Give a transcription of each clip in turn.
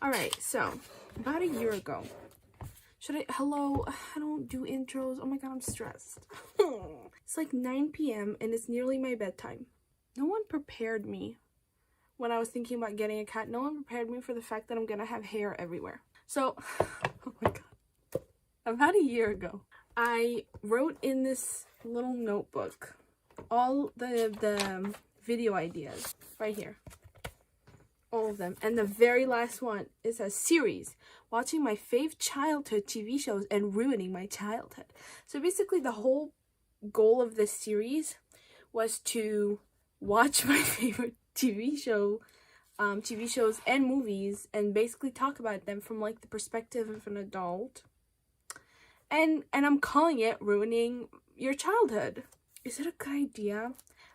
Alright, so about a year ago, hello, I don't do intros. Oh my god, I'm stressed. It's like 9 p.m. and it's nearly my bedtime. No one prepared me when I was thinking about getting a cat. No one prepared me for the fact that I'm gonna have hair everywhere. So, oh my god. About a year ago, I wrote in this little notebook all the video ideas right here. All of them. And the very last one is a series, watching my fave childhood TV shows and ruining my childhood. So basically the whole goal of this series was to watch my favorite TV shows and movies and basically talk about them from like the perspective of an adult. And I'm calling it ruining your childhood. Is it a good idea?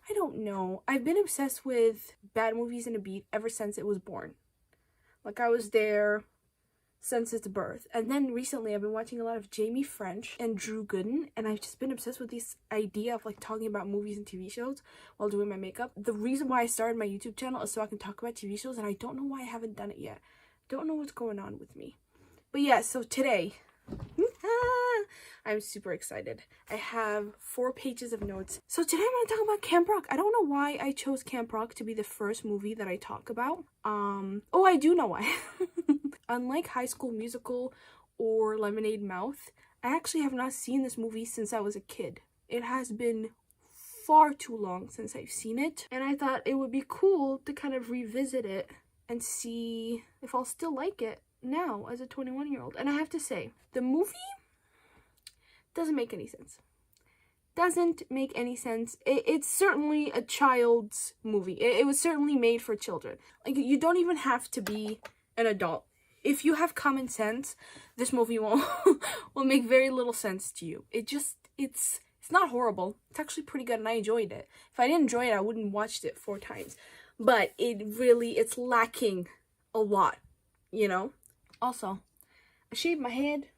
I don't know. I've been obsessed with bad movies and a beat ever since it was born. Like, I was there since its birth. And then recently I've been watching a lot of Jamie French and Drew Gooden, and I've just been obsessed with this idea of like talking about movies and TV shows while doing my makeup. The reason why I started my YouTube channel is so I can talk about TV shows, and I don't know why I haven't done it yet. Don't know what's going on with me. But yeah, so today I'm super excited. I have 4 pages of notes. So today I'm going to talk about Camp Rock. I don't know why I chose Camp Rock to be the first movie that I talk about. Oh, I do know why. Unlike High School Musical or Lemonade Mouth, I actually have not seen this movie since I was a kid. It has been far too long since I've seen it, and I thought it would be cool to kind of revisit it and see if I'll still like it now as a 21-year-old. And I have to say, the movie doesn't make any sense. Doesn't make any sense. It's certainly a child's movie. It was certainly made for children. Like, you don't even have to be an adult. If you have common sense, this movie will make very little sense to you. It's not horrible. It's actually pretty good, and I enjoyed it. If I didn't enjoy it, I wouldn't have watched it 4 times. But it's lacking a lot, you know? Also, I shaved my head.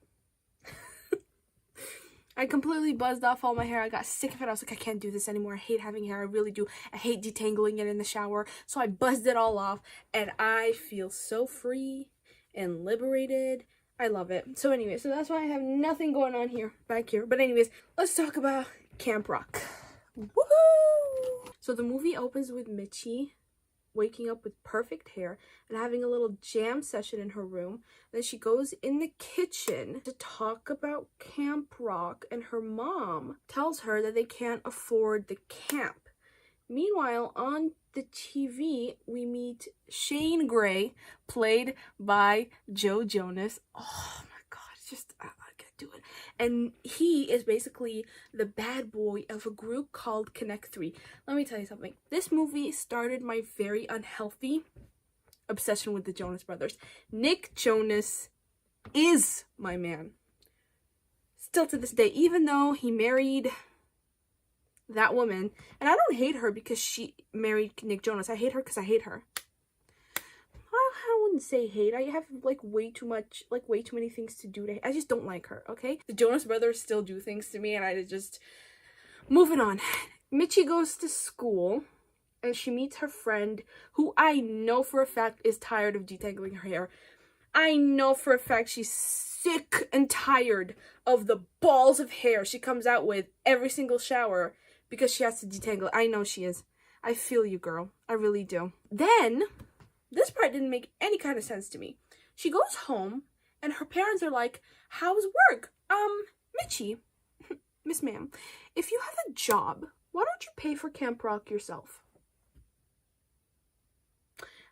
I completely buzzed off all my hair. I got sick of it. I was like, I can't do this anymore. I hate having hair. I really do. I hate detangling it in the shower. So I buzzed it all off, and I feel so free and liberated. I love it. So anyway, so that's why I have nothing going on back here. But anyways, let's talk about Camp Rock. Woohoo! So the movie opens with Mitchie waking up with perfect hair and having a little jam session in her room. Then she goes in the kitchen to talk about Camp Rock, and her mom tells her that they can't afford the camp. Meanwhile, on the TV, we meet Shane Gray, played by Joe Jonas. Oh my god, it's just, I can't do it. And he is basically the bad boy of a group called Connect 3. Let me tell you something. This movie started my very unhealthy obsession with the Jonas Brothers. Nick Jonas is my man. Still to this day, even though he married that woman, and I don't hate her because she married Nick Jonas. I hate her because I hate her. I wouldn't say hate. I have like way too many things to do to. I just don't like her. Okay, the Jonas Brothers still do things to me, and I just moving on. Mitchie goes to school, and she meets her friend, who I know for a fact is tired of detangling her hair. I know for a fact she's sick and tired of the balls of hair she comes out with every single shower because she has to detangle. I know she is. I feel you, girl. I really do. Then, this part didn't make any kind of sense to me. She goes home, and her parents are like, how's work? Mitchie, Miss Ma'am, if you have a job, why don't you pay for Camp Rock yourself?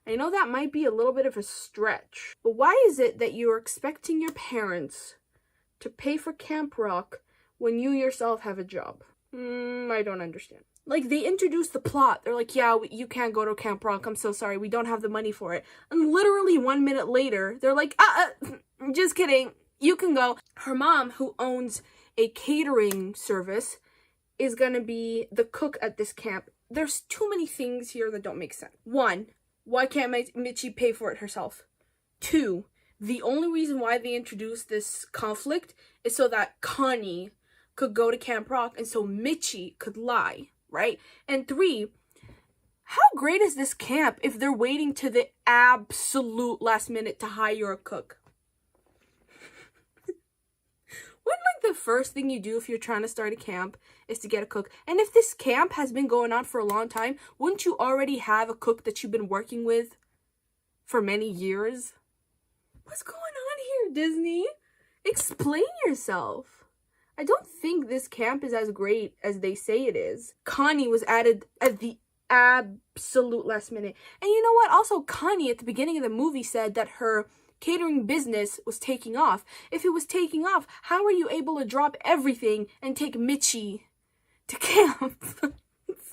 I know that might be a little bit of a stretch, but why is it that you're expecting your parents to pay for Camp Rock when you yourself have a job? I don't understand. Like, they introduced the plot. They're like, yeah, you can't go to Camp Rock. I'm so sorry. We don't have the money for it. And literally 1 minute later, they're like, just kidding. You can go. Her mom, who owns a catering service, is gonna be the cook at this camp. There's too many things here that don't make sense. 1, why can't Mitchie pay for it herself? 2, the only reason why they introduced this conflict is so that Connie could go to Camp Rock and so Mitchie could lie, right? And 3, How great is this camp if they're waiting to the absolute last minute to hire a cook? Wouldn't like the first thing you do if you're trying to start a camp is to get a cook? And if this camp has been going on for a long time, wouldn't you already have a cook that you've been working with for many years? What's going on here, Disney? Explain yourself. I don't think this camp is as great as they say it is. Connie was added at the absolute last minute. And you know what? Also, Connie at the beginning of the movie said that her catering business was taking off. If it was taking off, how are you able to drop everything and take Mitchie to camp?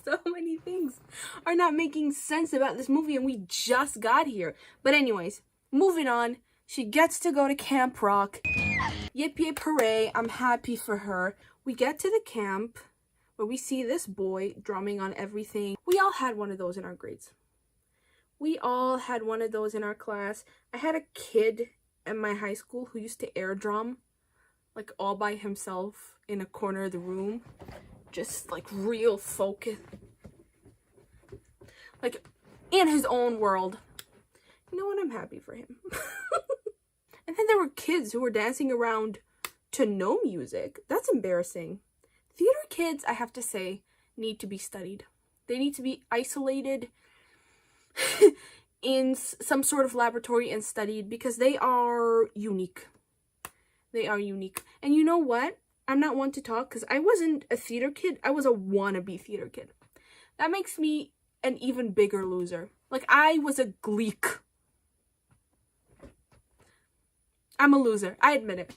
So many things are not making sense about this movie, and we just got here. But anyways, moving on. She gets to go to Camp Rock. Yip yip hooray, I'm happy for her. We get to the camp where we see this boy drumming on everything. We all had one of those in our grades. We all had one of those in our class. I had a kid in my high school who used to air drum, like all by himself in a corner of the room. Just like real focus. Like in his own world. You know what? I'm happy for him. And then there were kids who were dancing around to no music. That's embarrassing. Theater kids, I have to say, need to be studied. They need to be isolated in some sort of laboratory and studied because they are unique. They are unique. And you know what? I'm not one to talk because I wasn't a theater kid. I was a wannabe theater kid. That makes me an even bigger loser. Like, I was a gleek. I'm a loser. I admit it.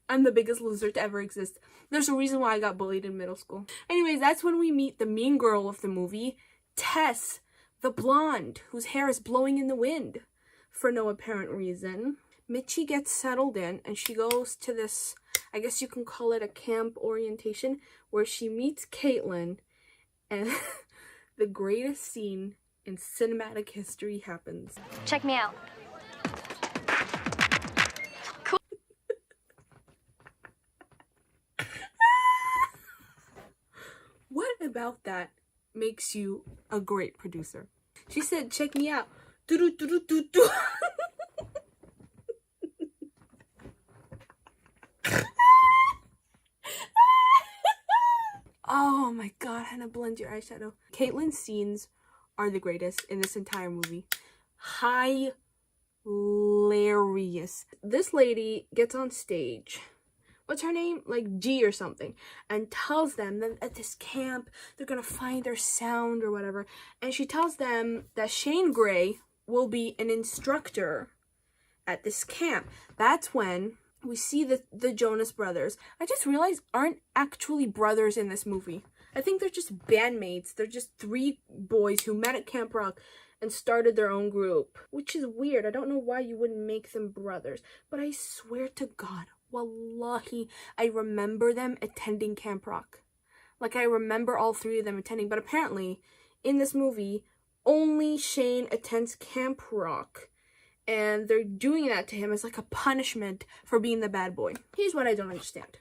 I'm the biggest loser to ever exist. There's a reason why I got bullied in middle school. Anyways, that's when we meet the mean girl of the movie, Tess, the blonde, whose hair is blowing in the wind for no apparent reason. Mitchie gets settled in, and she goes to this, I guess you can call it a camp orientation, where she meets Caitlin, and the greatest scene in cinematic history happens. Check me out. What about that makes you a great producer? She said, check me out. Do-do-do-do-do-do. Oh my god, Hannah, blend your eyeshadow. Caitlin's scenes are the greatest in this entire movie. Hilarious. This lady gets on stage. What's her name? Like G or something. And tells them that at this camp, they're going to find their sound or whatever. And she tells them that Shane Gray will be an instructor at this camp. That's when we see the Jonas Brothers. I just realized aren't actually brothers in this movie. I think they're just bandmates. They're just three boys who met at Camp Rock and started their own group. Which is weird. I don't know why you wouldn't make them brothers. But I swear to God, wallahi, I remember them attending Camp Rock. Like, I remember all three of them attending. But apparently, in this movie, only Shane attends Camp Rock. And they're doing that to him as like a punishment for being the bad boy. Here's what I don't understand.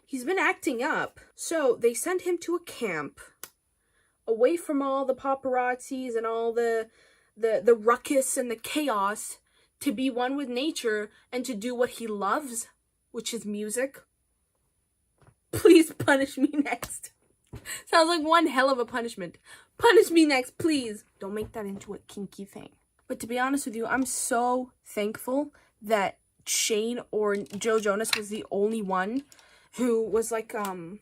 He's been acting up. So they send him to a camp away from all the paparazzis and all the ruckus and the chaos to be one with nature and to do what he loves, which is music. Please punish me next. Sounds like one hell of a punishment. Punish me next, please. Don't make that into a kinky thing. But to be honest with you, I'm so thankful that Shane or Joe Jonas was the only one who was like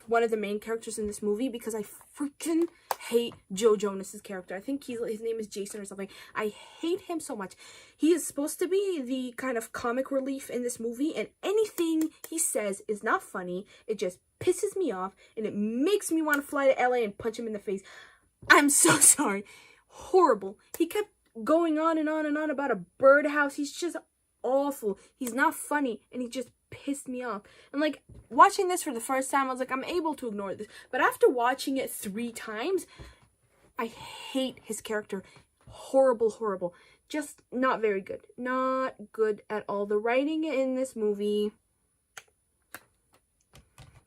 one of the main characters in this movie, because I freaking hate Joe Jonas's character. I think his name is Jason or something. I hate him so much. He is supposed to be the kind of comic relief in this movie, and anything he says is not funny. It just pisses me off, and it makes me want to fly to LA and punch him in the face. I'm so sorry. Horrible. He kept going on and on and on about a birdhouse. He's just awful. He's not funny, and he just pissed me off. And like, watching this for the first time, I was like, I'm able to ignore this. But after watching it 3 times, I hate his character. Horrible, horrible. Just not very good. Not good at all. The writing in this movie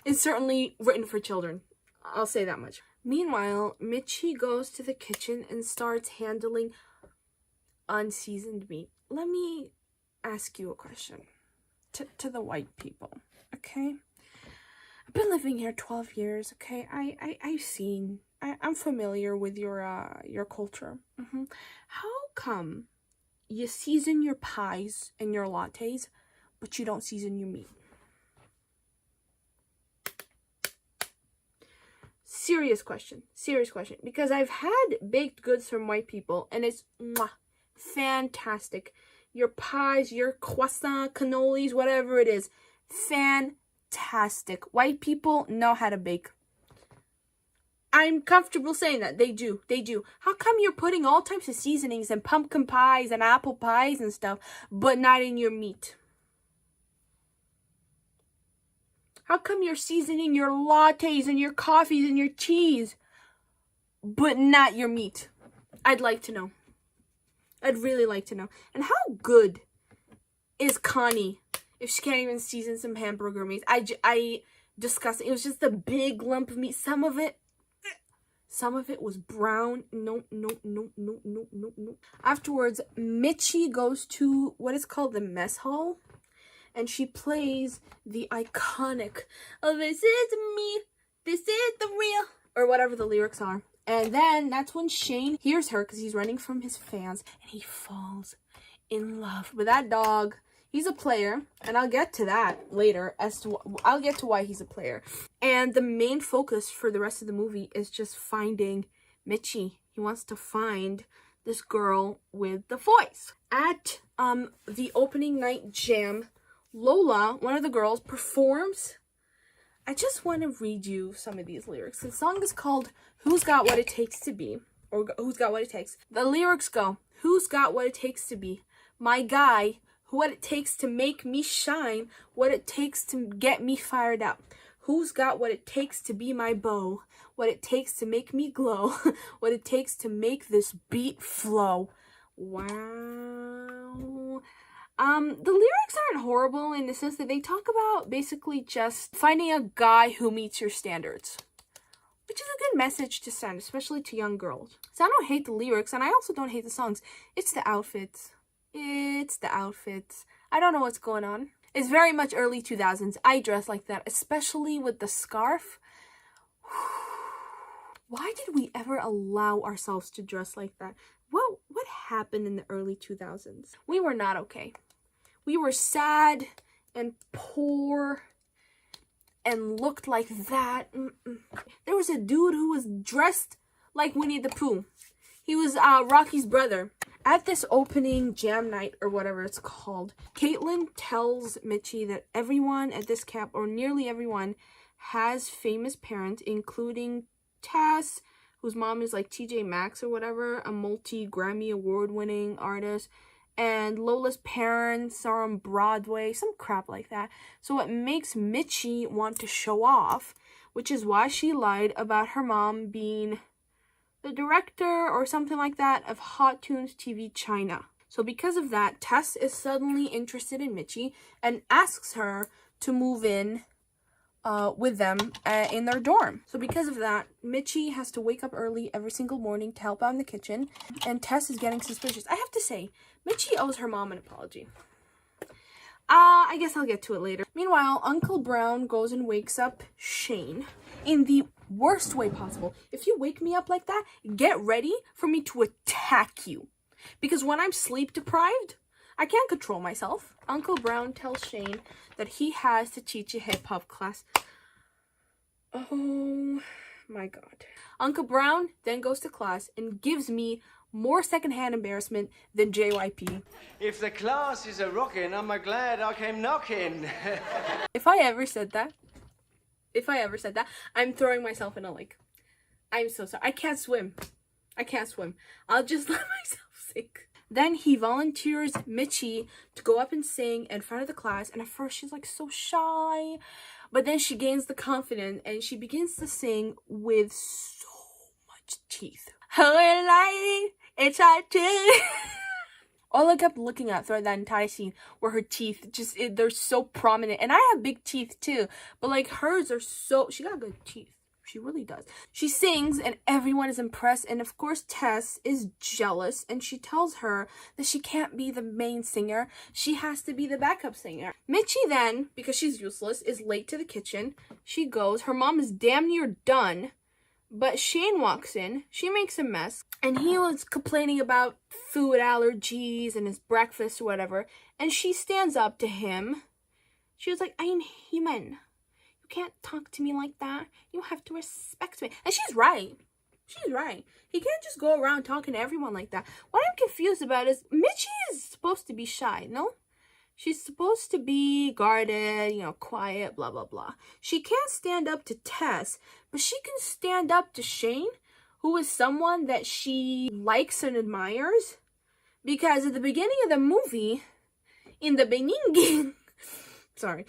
is certainly written for children. I'll say that much. Meanwhile, Michi goes to the kitchen and starts handling unseasoned meat. Let me ask you a question to the white people, okay? I've been living here 12 years, okay? I'm familiar with your culture. How come you season your pies and your lattes, but you don't season your meat? Serious question, because I've had baked goods from white people, and it's fantastic. Your pies, your croissant, cannolis, whatever it is, fantastic. White people know how to bake. I'm comfortable saying that. They do. How come you're putting all types of seasonings and pumpkin pies and apple pies and stuff, but not in your meat? How come you're seasoning your lattes and your coffees and your cheese, but not your meat? I'd like to know. I'd really like to know. And how good is Connie if she can't even season some hamburger meat? I disgusting. It was just a big lump of meat. Some of it was brown. No. Afterwards, Michi goes to what is called the mess hall, and she plays the iconic, "Oh, this is me, this is the real," or whatever the lyrics are. And then that's when Shane hears her because he's running from his fans, and he falls in love with that dog. He's a player, and I'll get to that later. I'll get to why he's a player. And the main focus for the rest of the movie is just finding Michi. He wants to find this girl with the voice. At the opening night jam, Lola, one of the girls, performs. I just want to read you some of these lyrics. The song is called "Who's Got What It Takes to Be," or "Who's Got What It Takes." The lyrics go, "Who's got what it takes to be my guy? What it takes to make me shine? What it takes to get me fired up? Who's got what it takes to be my beau? What it takes to make me glow? What it takes to make this beat flow?" Wow. The lyrics aren't horrible in the sense that they talk about basically just finding a guy who meets your standards, which is a good message to send, especially to young girls. So I don't hate the lyrics, and I also don't hate the songs. It's the outfits. I don't know what's going on. It's very much early 2000s. I dress like that, especially with the scarf. Why did we ever allow ourselves to dress like that? What happened in the early 2000s? We were not okay. We were sad and poor and looked like that. There was a dude who was dressed like Winnie the Pooh. He was Rocky's brother. At this opening jam night, or whatever it's called, Caitlin tells Michi that everyone at this camp, or nearly everyone, has famous parents, including Tess, whose mom is like TJ Maxx or whatever, a multi-Grammy award-winning artist, and Lola's parents are on Broadway, some crap like that. So it makes Michi want to show off, which is why she lied about her mom being the director or something like that of Hot Tunes TV China. So because of that, Tess is suddenly interested in Michi and asks her to move in with them in their dorm. So because of that, Michi has to wake up early every single morning to help out in the kitchen, and Tess is getting suspicious. I have to say, Michi owes her mom an apology. I guess I'll get to it later. Meanwhile, Uncle Brown goes and wakes up Shane in the worst way possible. If you wake me up like that, get ready for me to attack you. Because when I'm sleep deprived, I can't control myself. Uncle Brown tells Shane that he has to teach a hip-hop class. Oh my god. Uncle Brown then goes to class and gives me more secondhand embarrassment than JYP. If the class is a rockin', I'm glad I came knocking. If I ever said that, I'm throwing myself in a lake. I'm so sorry. I can't swim. I'll just let myself sink. Then he volunteers Michi to go up and sing in front of the class, and at first she's like so shy, but then she gains the confidence and she begins to sing with so much teeth. It's hard to all I kept looking at throughout that entire scene were her teeth. They're so prominent, and I have big teeth too, but like hers are so, she got good teeth. She really does. She sings and everyone is impressed, and of course Tess is jealous, and she tells her that she can't be the main singer. She has to be the backup singer. Mitchie then, because she's useless, is late to the kitchen. She goes. Her mom is damn near done, but Shane walks in. She makes a mess, and he was complaining about food allergies and his breakfast or whatever, and she stands up to him. She was like, I'm human. You can't talk to me like that. You have to respect me. And she's right. She's right. He can't just go around talking to everyone like that. What I'm confused about is Mitchie is supposed to be shy, no? She's supposed to be guarded, you know, quiet, blah, blah, blah. She can't stand up to Tess, but she can stand up to Shane, who is someone that she likes and admires. Because at the beginning of the movie, in the beginning... Sorry.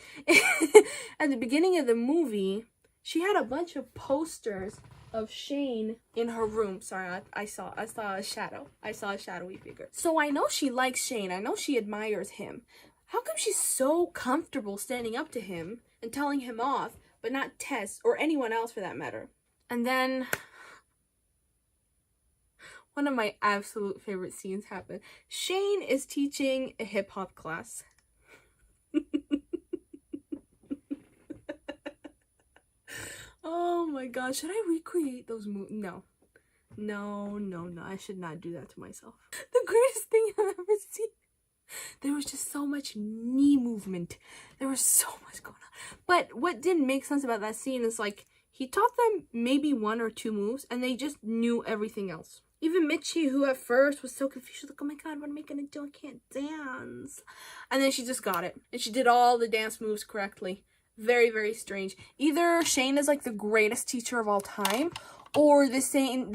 At the beginning of the movie, she had a bunch of posters of Shane in her room. Sorry, I saw a shadow. I saw a shadowy figure. So I know she likes Shane. I know she admires him. How come she's so comfortable standing up to him and telling him off, but not Tess or anyone else for that matter? And then one of my absolute favorite scenes happened. Shane is teaching a hip-hop class. Oh my gosh, should I recreate those moves? No. No, I should not do that to myself. The greatest thing I've ever seen. There was just so much knee movement. There was so much going on. But what didn't make sense about that scene is like, he taught them maybe 1 or 2 moves and they just knew everything else. Even Mitchie, who at first was so confused, she was like, oh my god, what am I gonna do? I can't dance. And then she just got it. And she did all the dance moves correctly. Very, very strange. Either Shane is like the greatest teacher of all time, or this scene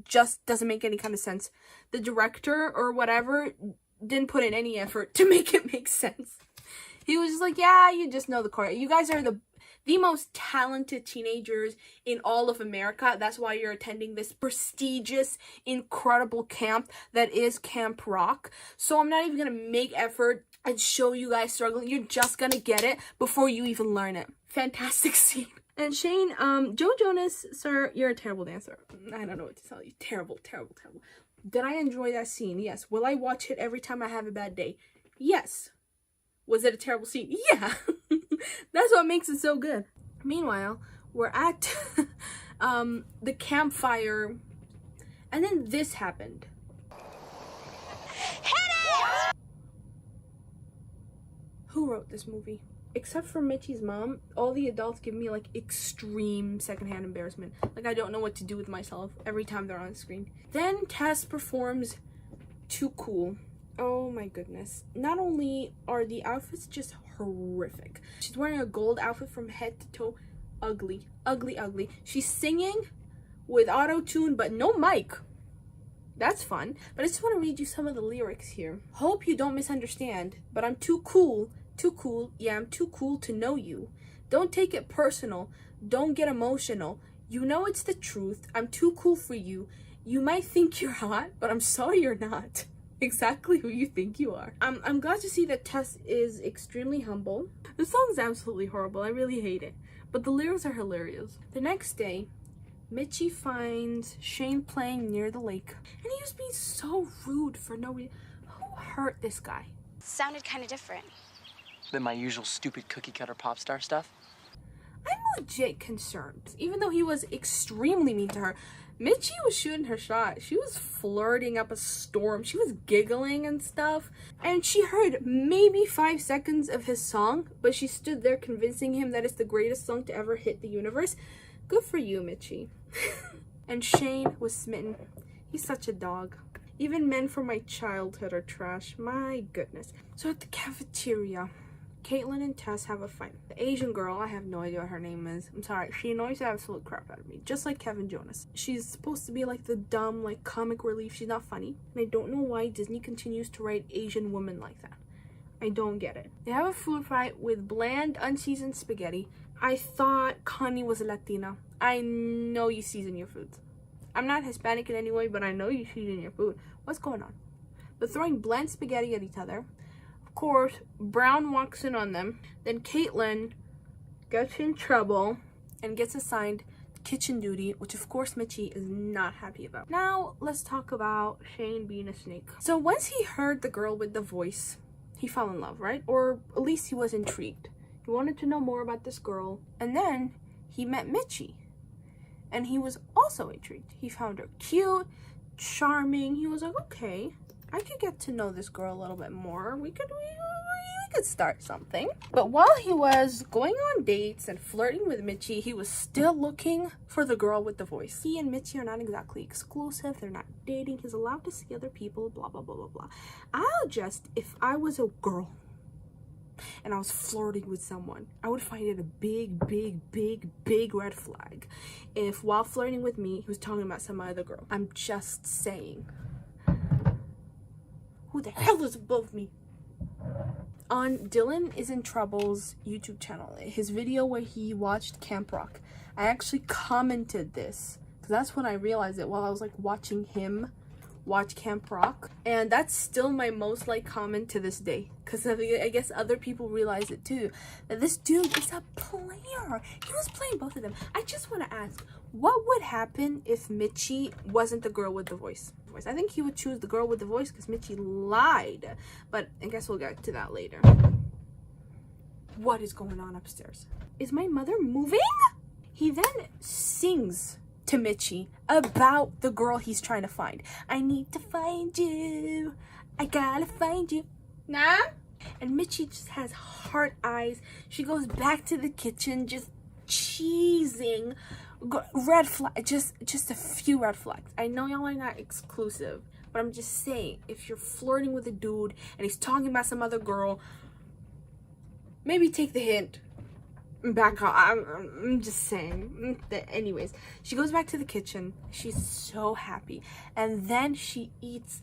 just doesn't make any kind of sense. The director or whatever didn't put in any effort to make it make sense. He was just like, yeah, you just know the choreo. You guys are the most talented teenagers in all of America. That's why you're attending this prestigious, incredible camp that is Camp Rock. So I'm not even gonna make effort and show you guys struggling. You're just gonna get it before you even learn it. Fantastic scene. And Shane, Joe Jonas, sir, you're a terrible dancer. I don't know what to tell you. Terrible, terrible, terrible. Did I enjoy that scene? Yes. Will I watch it every time I have a bad day? Yes. Was it a terrible scene? Yeah. That's what makes it so good. Meanwhile, we're at the campfire, and then this happened. Hit it! Who wrote this movie? Except for Mitchie's mom, all the adults give me like extreme secondhand embarrassment. Like I don't know what to do with myself every time they're on screen. Then Tess performs Too Cool. Oh my goodness. Not only are the outfits just horrific. She's wearing a gold outfit from head to toe. Ugly. Ugly, ugly. She's singing with auto-tune but no mic. That's fun. But I just want to read you some of the lyrics here. Hope you don't misunderstand, but I'm too cool. Too cool. Yeah, I'm too cool to know you. Don't take it personal. Don't get emotional. You know it's the truth. I'm too cool for you. You might think you're hot, but I'm sorry you're not. Exactly who you think you are. I'm glad to see that Tess is extremely humble. The song's absolutely horrible. I really hate it. But the lyrics are hilarious. The next day, Mitchie finds Shane playing near the lake. And he was being so rude for no reason. Who hurt this guy? Sounded kind of different than my usual stupid cookie cutter pop star stuff. I'm legit concerned. Even though he was extremely mean to her, Mitchie was shooting her shot. She was flirting up a storm. She was giggling and stuff. And she heard maybe 5 seconds of his song, but she stood there convincing him that it's the greatest song to ever hit the universe. Good for you, Mitchie. And Shane was smitten. He's such a dog. Even men from my childhood are trash. My goodness. So at the cafeteria, Caitlin and Tess have a fight. The Asian girl, I have no idea what her name is. I'm sorry. She annoys the absolute crap out of me. Just like Kevin Jonas. She's supposed to be like the dumb, like comic relief. She's not funny. And I don't know why Disney continues to write Asian women like that. I don't get it. They have a food fight with bland, unseasoned spaghetti. I thought Connie was a Latina. I know you season your foods. I'm not Hispanic in any way, but I know you season your food. What's going on? They're throwing bland spaghetti at each other. Of course, Brown walks in on them. Then Caitlin gets in trouble and gets assigned kitchen duty, which of course Mitchie is not happy about. Now let's talk about Shane being a snake. So once he heard the girl with the voice, he fell in love, right? Or at least he was intrigued. He wanted to know more about this girl, and then he met Mitchie, and he was also intrigued. He found her cute, charming. He was like, okay, I could get to know this girl a little bit more. We could start something. But while he was going on dates and flirting with Mitchie, he was still looking for the girl with the voice. He and Mitchie are not exactly exclusive. They're not dating. He's allowed to see other people, blah, blah, blah, blah, blah. If I was a girl and I was flirting with someone, I would find it a big, big, big, big red flag if while flirting with me, he was talking about some other girl. I'm just saying. Who the hell is above me? On Dylan is in Trouble's YouTube channel, his video where he watched Camp Rock, I actually commented this because that's when I realized it, while I was like watching him watch Camp Rock, and that's still my most liked comment to this day, because I guess other people realize it too, that this dude is a player. He was playing both of them. I just want to ask, what would happen if Mitchie wasn't the girl with the voice? I think he would choose the girl with the voice because Mitchie lied, but I guess we'll get to that later. What is going on upstairs? Is my mother moving? He then sings to Mitchie about the girl he's trying to find. I need to find you. I gotta find you. Nah? And Mitchie just has hard eyes. She goes back to the kitchen, just cheesing. Red flag, just a few red flags. I know y'all are not exclusive, but I'm just saying, if you're flirting with a dude and he's talking about some other girl, maybe take the hint. Back on. I'm just saying. Anyways, she goes back to the kitchen. She's so happy, and then she eats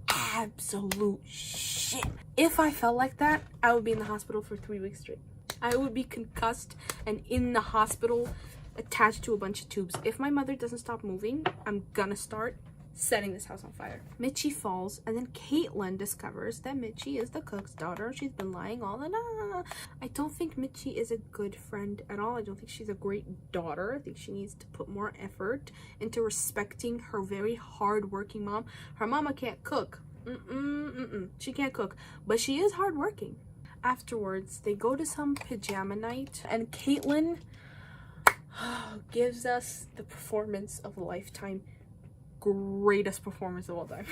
absolute shit. If I felt like that, I would be in the hospital for 3 weeks straight. I would be concussed and in the hospital, attached to a bunch of tubes. If my mother doesn't stop moving, I'm gonna start setting this house on fire. Mitchie falls, and then Caitlin discovers that Mitchie is the cook's daughter. She's been lying all the time. I don't think Mitchie is a good friend at all. I don't think she's a great daughter. I think she needs to put more effort into respecting her very hard-working mom. Her mama can't cook. She can't cook, but she is hardworking. Afterwards, they go to some pajama night, and Caitlin gives us the performance of a lifetime. Greatest performance of all time.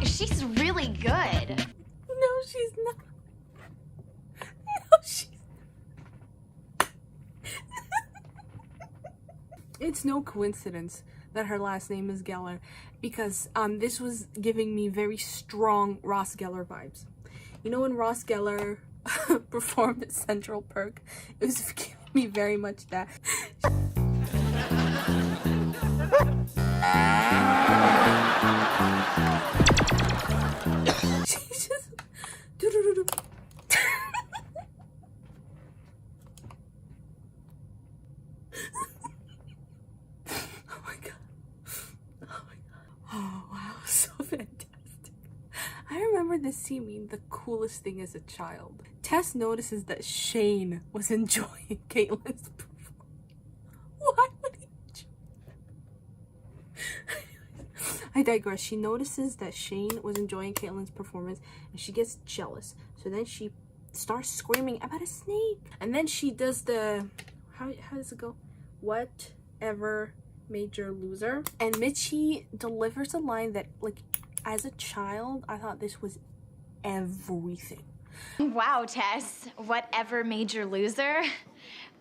She's really good. No, she's not. No, she's not. It's no coincidence that her last name is Geller, because this was giving me very strong Ross Geller vibes. You know when Ross Geller performed at Central Perk, it was giving me very much that. She's just oh wow, so fantastic. I remember this scene being the coolest thing as a child. Tess notices that Shane was enjoying Caitlin's performance. Why would he I digress. She notices that Shane was enjoying Caitlin's performance and she gets jealous. So then she starts screaming about a snake. And then she does the, how does it go? Whatever major loser. And Mitchie delivers a line that, like, as a child, I thought this was everything. Wow, Tess. Whatever major loser?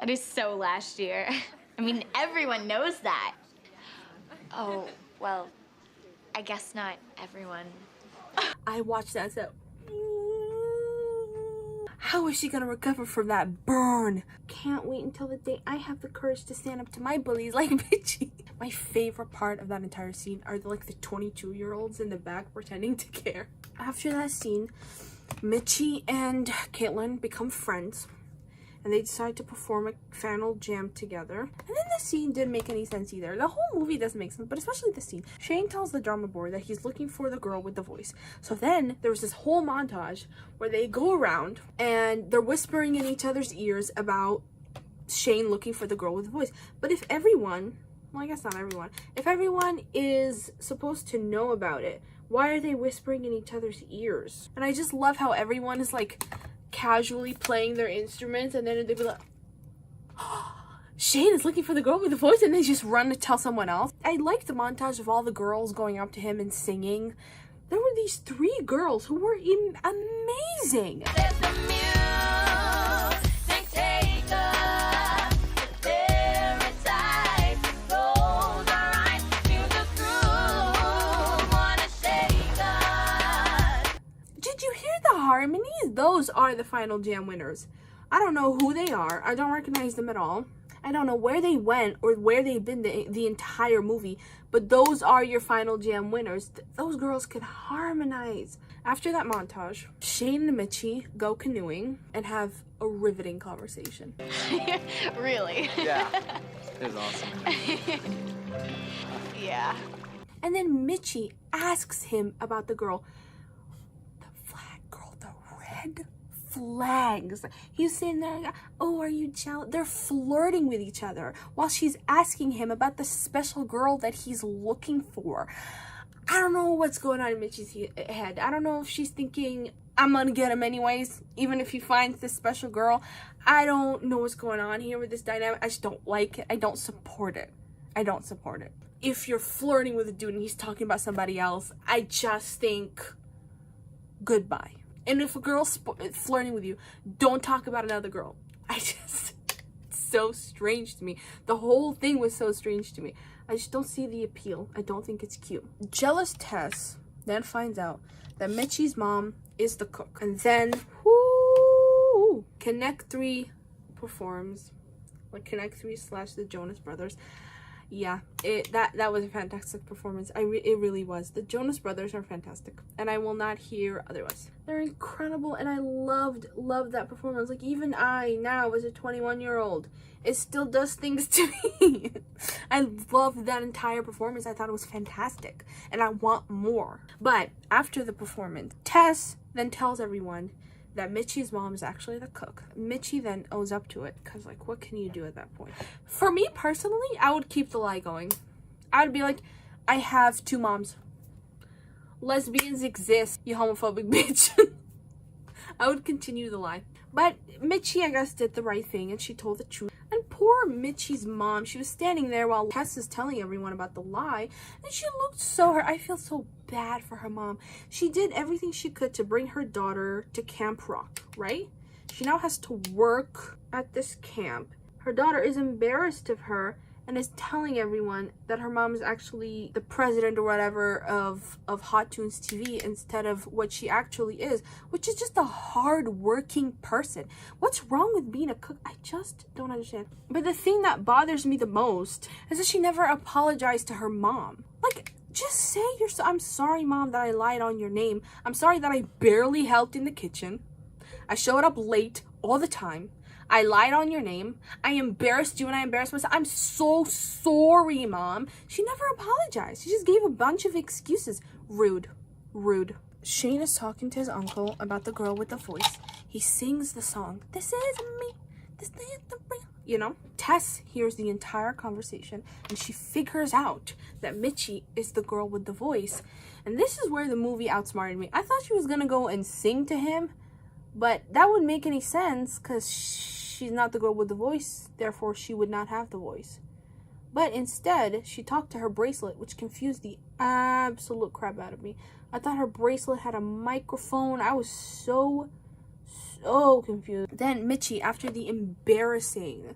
That is so last year. I mean, everyone knows that. Oh, well, I guess not everyone. I watched that and said, how is she gonna recover from that burn? Can't wait until the day I have the courage to stand up to my bullies like Mitchie. My favorite part of that entire scene are the 22-year-olds in the back pretending to care. After that scene, Mitchie and Caitlin become friends. and they decide to perform a final jam together. And then the scene didn't make any sense either. The whole movie doesn't make sense, but especially the scene. Shane tells the drama board that he's looking for the girl with the voice. So then there was this whole montage where they go around and they're whispering in each other's ears about Shane looking for the girl with the voice. But if everyone, well, I guess not everyone, if everyone is supposed to know about it, why are they whispering in each other's ears? And I just love how everyone is like casually playing their instruments, and then they'd be like, oh, Shane is looking for the girl with the voice, and they just run to tell someone else. I liked the montage of all the girls going up to him and singing. There were these 3 girls who were amazing. Harmonies, those are the final jam winners. I don't know who they are. I don't recognize them at all. I don't know where they went or where they've been the entire movie, but those are your final jam winners. Those girls could harmonize. After that montage, Shane and Mitchie go canoeing and have a riveting conversation. Really? Yeah. It was awesome. Yeah. And then Mitchie asks him about the girl. Red flags. He's sitting there, oh, are you jealous? They're flirting with each other while she's asking him about the special girl that he's looking for. I don't know what's going on in Mitchie's head. I don't know if she's thinking, I'm gonna get him anyways, even if he finds this special girl. I don't know what's going on here with this dynamic. I just don't like it. I don't support it. I don't support it. If you're flirting with a dude and he's talking about somebody else, I just think goodbye. And if a girl's flirting with you, don't talk about another girl. It's so strange to me. The whole thing was so strange to me. I just don't see the appeal. I don't think it's cute. Jealous Tess then finds out that Mitchie's mom is the cook. And then, whoo, Connect 3 performs. Like Connect 3 / the Jonas Brothers. Yeah, that was a fantastic performance. It really was. The Jonas Brothers are fantastic, and I will not hear otherwise. They're incredible, and I loved that performance. Like, even I, now as a 21-year-old, it still does things to me. I loved that entire performance. I thought it was fantastic, and I want more. But after the performance, Tess then tells everyone that Mitchie's mom is actually the cook. Mitchie then owns up to it, because, like, what can you do at that point? For me, personally, I would keep the lie going. I would be like, I have 2 moms. Lesbians exist, you homophobic bitch. I would continue the lie. But Mitchie, I guess, did the right thing, and she told the truth. And poor Mitchie's mom, she was standing there while Tess is telling everyone about the lie, and she looked so hurt. I feel so bad for her mom. She did everything she could to bring her daughter to Camp Rock, right? She now has to work at this camp. Her daughter is embarrassed of her and is telling everyone that her mom is actually the president or whatever of Hot Tunes TV instead of what she actually is, which is just a hard-working person. What's wrong with being a cook? I just don't understand. But the thing that bothers me the most is that she never apologized to her mom. Like, just say I'm sorry, Mom, that I lied on your name. I'm sorry that I barely helped in the kitchen. I showed up late all the time. I lied on your name. I embarrassed you and I embarrassed myself. I'm so sorry, Mom. She never apologized. She just gave a bunch of excuses. Rude. Rude. Shane is talking to his uncle about the girl with the voice. He sings the song, "This is me. This is the real." You know? Tess hears the entire conversation and she figures out that Mitchie is the girl with the voice. And this is where the movie outsmarted me. I thought she was gonna go and sing to him, but that wouldn't make any sense because she's not the girl with the voice, therefore she would not have the voice. But instead, she talked to her bracelet, which confused the absolute crap out of me. I thought her bracelet had a microphone. I was so confused. Then Mitchie, after the embarrassing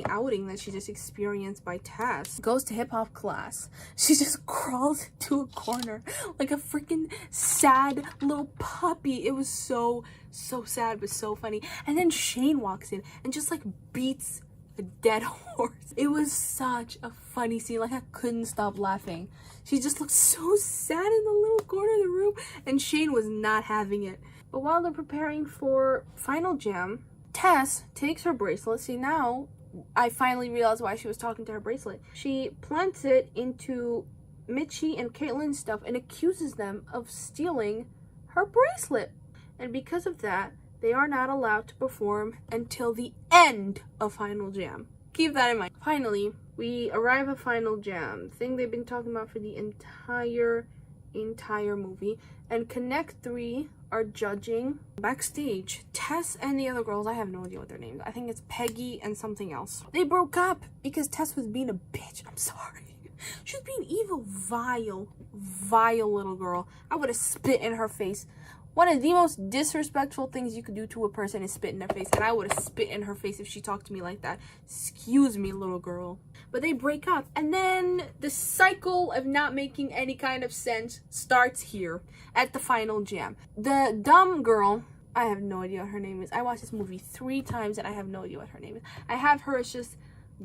outing that she just experienced by Tess, goes to hip-hop class. She just crawls into a corner like a freaking sad little puppy. It was so sad but so funny. And then Shane walks in and just like beats a dead horse. It was such a funny scene. Like, I couldn't stop laughing. She just looked so sad in the little corner of the room, and Shane was not having it. But while they're preparing for Final Jam, Tess takes her bracelet. See, now I finally realized why she was talking to her bracelet. She plants it into Mitchie and Caitlin's stuff and accuses them of stealing her bracelet. And because of that, they are not allowed to perform until the end of Final Jam. Keep that in mind. Finally, we arrive at Final Jam, thing they've been talking about for the entire movie. And Connect 3 are judging. Backstage, Tess and the other girls, I have no idea what their names. I think it's Peggy and something else. They broke up because Tess was being a bitch. I'm sorry. She was being evil, vile little girl. I would have spit in her face. One of the most disrespectful things you could do to a person is spit in their face. And I would have spit in her face if she talked to me like that. Excuse me, little girl. But they break up. And then the cycle of not making any kind of sense starts here at the Final Jam. The dumb girl, I have no idea what her name is. I watched this movie 3 times and I have no idea what her name is. I have her as just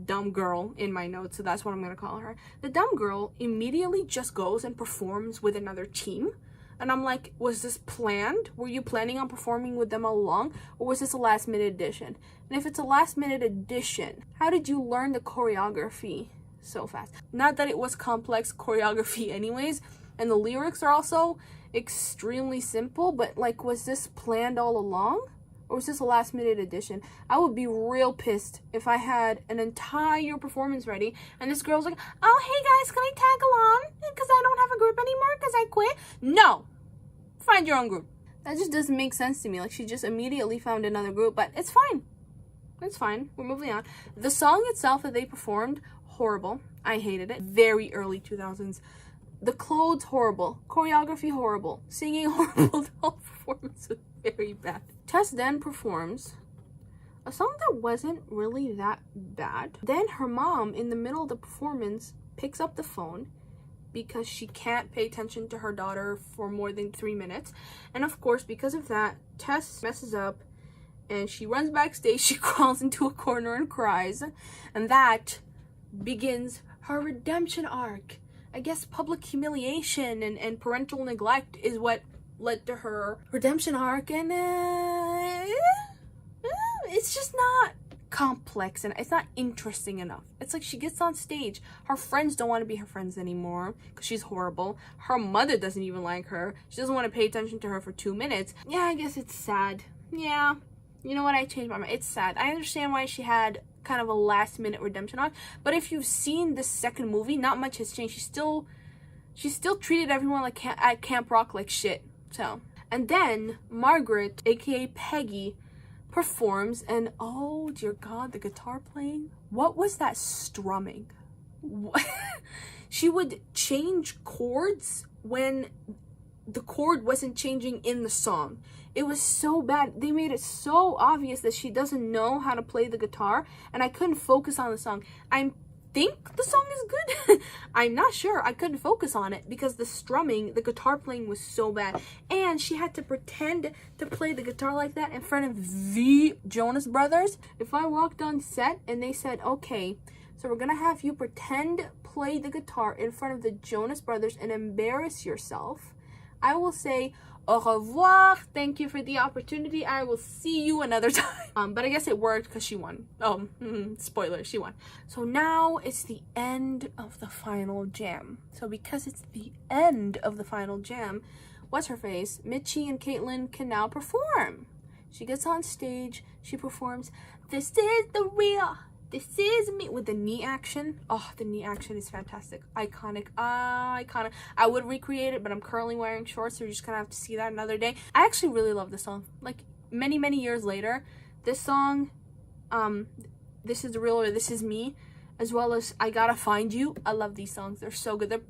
dumb girl in my notes, so that's what I'm going to call her. The dumb girl immediately just goes and performs with another team. And I'm like, was this planned? Were you planning on performing with them all along? Or was this a last minute addition? And if it's a last minute addition, how did you learn the choreography so fast? Not that it was complex choreography anyways. And the lyrics are also extremely simple. But like, was this planned all along? Or was this a last minute addition? I would be real pissed if I had an entire performance ready and this girl's like, oh, hey guys, can I tag along? Because I don't have a group anymore because I quit. No. Find your own group. That just doesn't make sense to me. Like, she just immediately found another group, but it's fine. It's fine. We're moving on. The song itself that they performed, horrible. I hated it. Very early 2000s. The clothes, horrible. Choreography, horrible. Singing, horrible. The whole performance was very bad. Tess then performs a song that wasn't really that bad. Then her mom, in the middle of the performance, picks up the phone because she can't pay attention to her daughter for more than 3 minutes. And of course, because of that, Tess messes up and she runs backstage. She crawls into a corner and cries. And that begins her redemption arc. I guess public humiliation and parental neglect is what led to her redemption arc, and it's just not complex and it's not interesting enough. It's like she gets on stage, her friends don't want to be her friends anymore because she's horrible. Her mother doesn't even like her. She doesn't want to pay attention to her for 2 minutes. Yeah, I guess it's sad. Yeah, you know what, I changed my mind. It's sad. I understand why she had kind of a last minute redemption arc, but if you've seen the second movie, not much has changed. She still treated everyone like at Camp Rock like shit. So, and then Margaret, aka Peggy, performs, and oh dear God, the guitar playing. What was that strumming? She would change chords when the chord wasn't changing in the song. It was so bad. They made it so obvious that she doesn't know how to play the guitar, and I couldn't focus on the song. I think the song is good. I'm not sure. I couldn't focus on it because the strumming, the guitar playing was so bad. And she had to pretend to play the guitar like that in front of the Jonas Brothers. If I walked on set and they said, okay, so we're gonna have you pretend play the guitar in front of the Jonas Brothers and embarrass yourself, I will say, au revoir, thank you for the opportunity, I will see you another time. But I guess it worked because she won. Oh, spoiler, she won. So now it's the end of the Final Jam. So because it's the end of the Final Jam, what's her face? Mitchie and Caitlin can now perform. She gets on stage, she performs, "This is the real, this is me," with the knee action. Oh, the knee action is fantastic. Iconic. Iconic. I would recreate it, but I'm currently wearing shorts, so you're just gonna have to see that another day. I actually really love this song. Like, many years later, this song, This Is the Real or This Is Me, as well as I Gotta Find You. I love these songs. They're so good. They're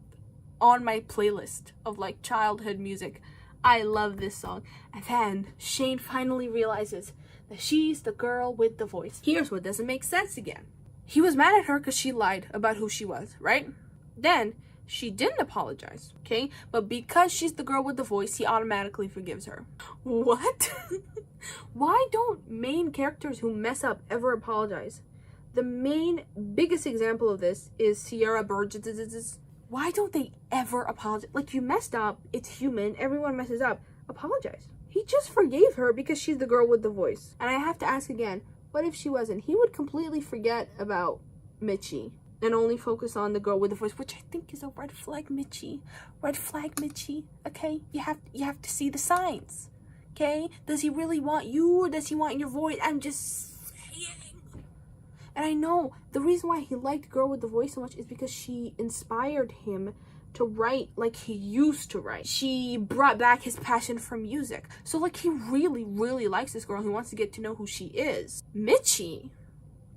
on my playlist of like childhood music. I love this song. And then Shane finally realizes that she's the girl with the voice. Here's what doesn't make sense again. He was mad at her because she lied about who she was, right? Then she didn't apologize, okay? But because she's the girl with the voice, he automatically forgives her. What? Why don't main characters who mess up ever apologize? The biggest example of this is Sierra Burgess. Why don't they ever apologize? Like, you messed up, it's human, everyone messes up. Apologize. He just forgave her because she's the girl with the voice. And I have to ask again, what if she wasn't? He would completely forget about Mitchie and only focus on the girl with the voice, which I think is a red flag, Mitchie. Red flag, Mitchie. Okay, you have to see the signs. Okay, does he really want you or does he want your voice? I'm just saying. And I know the reason why he liked Girl with the Voice so much is because she inspired him to write like he used to write. She brought back his passion for music. So like he really, really likes this girl. He wants to get to know who she is. Mitchie,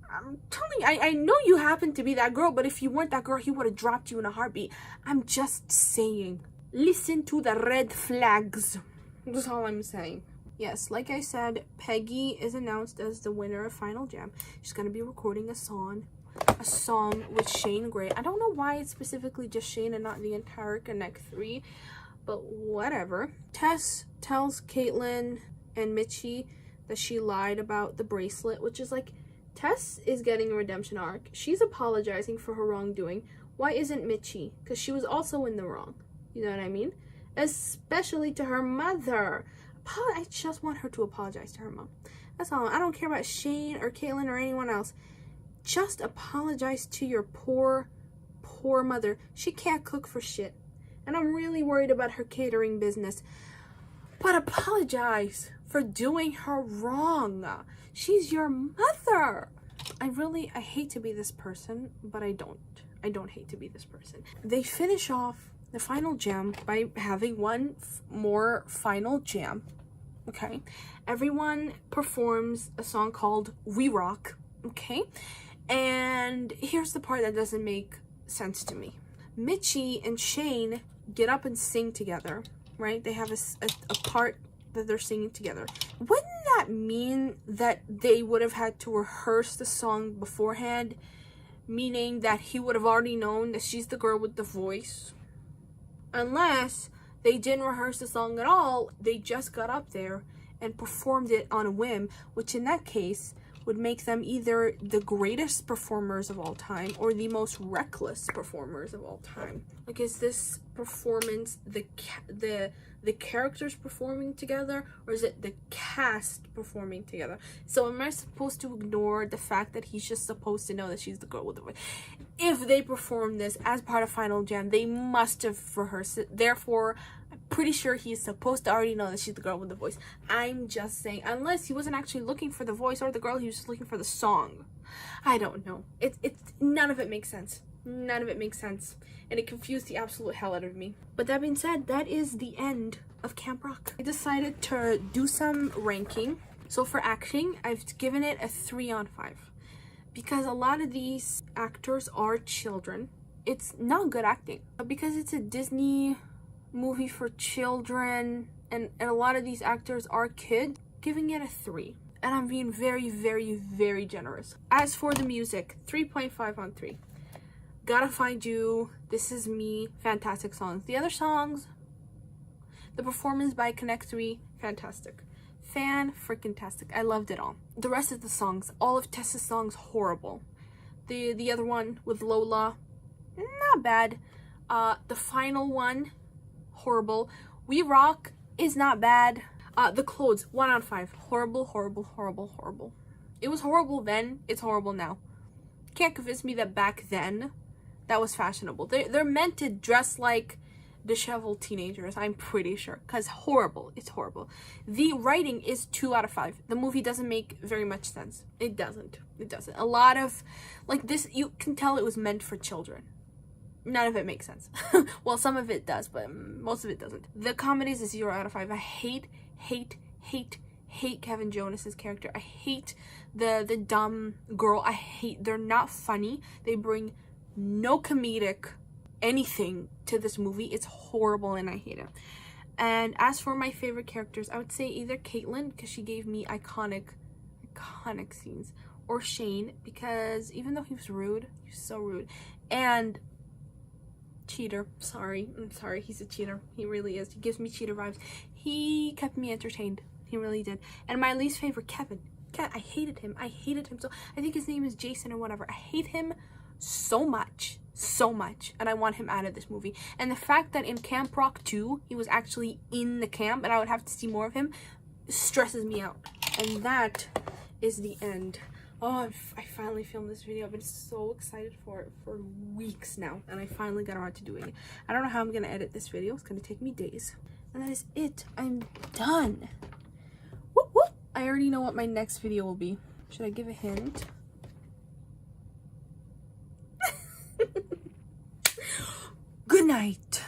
I'm telling you, I know you happen to be that girl, but if you weren't that girl, he would have dropped you in a heartbeat. I'm just saying. Listen to the red flags. That's all I'm saying. Yes, like I said, Peggy is announced as the winner of Final Jam. She's gonna be recording a song with Shane Gray. I don't know why it's specifically just Shane and not the entire Connect 3, but whatever. Tess tells Caitlyn and Mitchie that she lied about the bracelet, which is like, Tess is getting a redemption arc. She's apologizing for her wrongdoing. Why isn't Mitchie? Because she was also in the wrong. You know what I mean? Especially to her mother. I just want her to apologize to her mom. That's all. I don't care about Shane or Caitlyn or anyone else. Just apologize to your poor mother. She can't cook for shit. And I'm really worried about her catering business. But apologize for doing her wrong. She's your mother. I hate to be this person, but I don't. I don't hate to be this person. They finish off the final jam by having one more final jam. Okay. Everyone performs a song called We Rock. Okay. And here's the part that doesn't make sense to me. Mitchie and Shane get up and sing together, right? They have a part that they're singing together. Wouldn't that mean that they would have had to rehearse the song beforehand? Meaning that he would have already known that she's the girl with the voice? Unless they didn't rehearse the song at all, they just got up there and performed it on a whim, which in that case would make them either the greatest performers of all time or the most reckless performers of all time. Like, is this performance the characters performing together, or is it the cast performing together? So am I supposed to ignore the fact that he's just supposed to know that she's the girl with the voice? If they perform this as part of Final Jam, they must have rehearsed it. Therefore, I'm pretty sure he's supposed to already know that she's the girl with the voice. I'm just saying, unless he wasn't actually looking for the voice or the girl, he was just looking for the song. I don't know. It's none of it makes sense. None of it makes sense. And it confused the absolute hell out of me. But that being said, that is the end of Camp Rock. I decided to do some ranking. So for acting, I've given it a 3 on 5. Because a lot of these actors are children. It's not good acting. But because it's a Disney movie for children, and a lot of these actors are kids, giving it a 3. And I'm being very, very, very generous. As for the music, 3.5 on 3. Gotta Find You, This Is Me, fantastic songs. The other songs, the performance by Connect 3, fantastic. Fan-freaking-tastic. I loved it all. The rest of the songs, all of Tessa's songs, horrible. The other one with Lola, not bad. The final one, horrible. We Rock is not bad. The Clothes, 1 on 5. Horrible, horrible, horrible, horrible. It was horrible then, it's horrible now. Can't convince me that back then that was fashionable. They're meant to dress like disheveled teenagers, I'm pretty sure. Because horrible, it's horrible. The writing is 2 out of 5. The movie doesn't make very much sense. It doesn't. A lot of, like this, you can tell it was meant for children. None of it makes sense. Well, some of it does, but most of it doesn't. The comedy is a 0 out of 5. I hate Kevin Jonas's character. I hate the dumb girl. They're not funny. They bring no comedic anything to this movie. It's horrible and I hate it. And as for my favorite characters, I would say either Caitlyn, because she gave me iconic scenes, or Shane, because even though he was rude, he was so rude, and cheater. I'm sorry, he's a cheater. He really is. He gives me cheater vibes. He kept me entertained. He really did. And my least favorite, Kevin. I hated him. So I think his name is Jason or whatever. I hate him so much. so much, and I want him out of this movie. And the fact that in Camp Rock 2, he was actually in the camp and I would have to see more of him stresses me out. And that is the end. Oh, I finally filmed this video. I've been so excited for it for weeks now, and I finally got around to doing it. I don't know how I'm gonna edit this video. It's gonna take me days. And that is it. I'm done. Whoop, whoop. I already know what my next video will be. Should I give a hint? Good night.